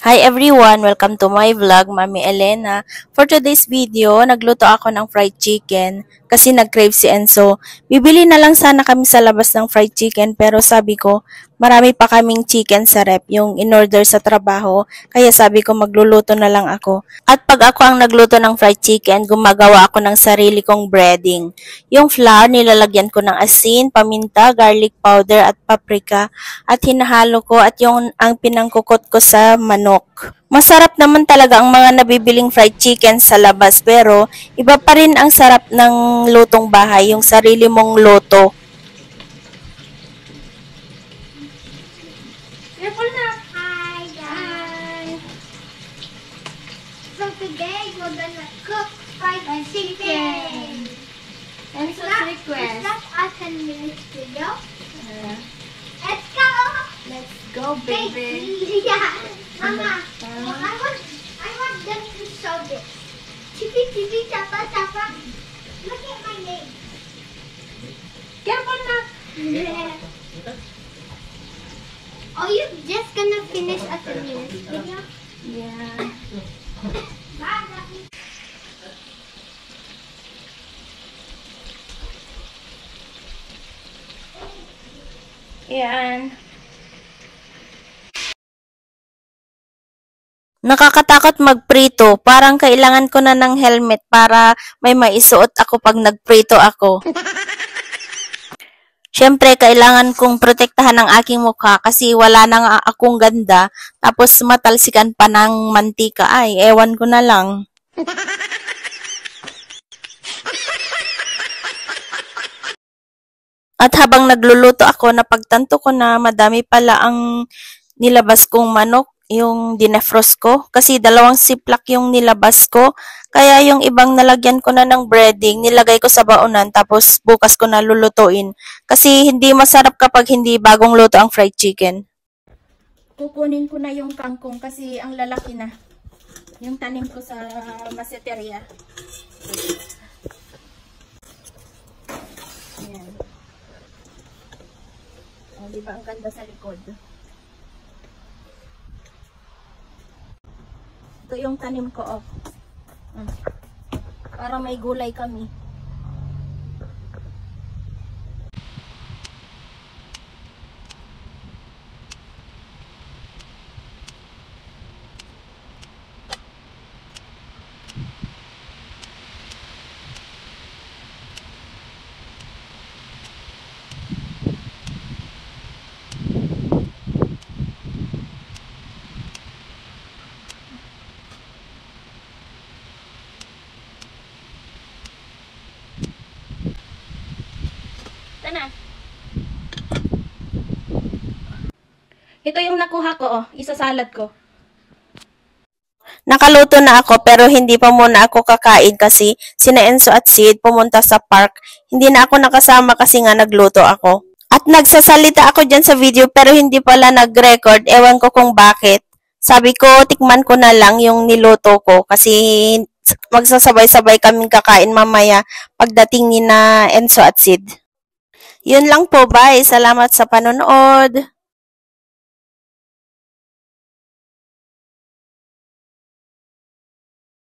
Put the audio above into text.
Hi everyone! Welcome to my vlog, Mami Elena. For today's video, nagluto ako ng fried chicken kasi nag-crave si Enzo. Bibili na lang sana kami sa labas ng fried chicken pero sabi ko, marami pa kaming chicken sa rep, yung in-order sa trabaho. Kaya sabi ko magluluto na lang ako. At pag ako ang nagluto ng fried chicken, gumagawa ako ng sarili kong breading. Yung flour, nilalagyan ko ng asin, paminta, garlic powder at paprika at hinahalo ko at yung ang pinangkukot ko sa manok. Masarap naman talaga ang mga nabibiling fried chicken sa labas pero iba pa rin ang sarap ng lutong bahay, yung sarili mong luto. Hi guys! So today we're gonna cook fried chicken. And so request. It's not a 10-minute video. Let's go! Let's go, baby. Yeah. Mama, I want them to show this. Chippy, chippy, chapa, chapa. Look at my name. Careful na. Are you just gonna finish a 10-minute video? Yeah. Bye, Daddy. Yan. Nakakatakot magprito, parang kailangan ko na ng helmet para may maisuot ako pag nagprito ako. Siyempre, kailangan kong protektahan ang aking mukha kasi wala na nga akong ganda, tapos matalsikan pa ng mantika. Ay, ewan ko na lang. At habang nagluluto ako, napagtanto ko na madami pala ang nilabas kong manok, yung dinefrost ko. Kasi 2 siplak yung nilabas ko. Kaya yung ibang nalagyan ko na ng breading, nilagay ko sa baonan, tapos bukas ko na lulutuin. Kasi hindi masarap kapag hindi bagong luto ang fried chicken. Kukunin ko na yung kangkong kasi ang lalaki na. Yung tanim ko sa maseteria. Ayan. Oh, di ba ang ganda sa likod? Ito yung tanim ko, oh. Para may gulay kami. Na. Ito yung nakuha ko, oh. Isasalad ko. Nakaluto na ako pero hindi pa muna ako kakain kasi sina Enzo at Sid pumunta sa park. Hindi na ako nakasama kasi nga nagluto ako. At nagsasalita ako dyan sa video pero hindi pala nag-record. Ewan ko kung bakit. Sabi ko, tikman ko na lang yung niluto ko kasi magsasabay-sabay kaming kakain mamaya pagdating ni na Enzo at Sid. Yun lang po, bye. Salamat sa panonood.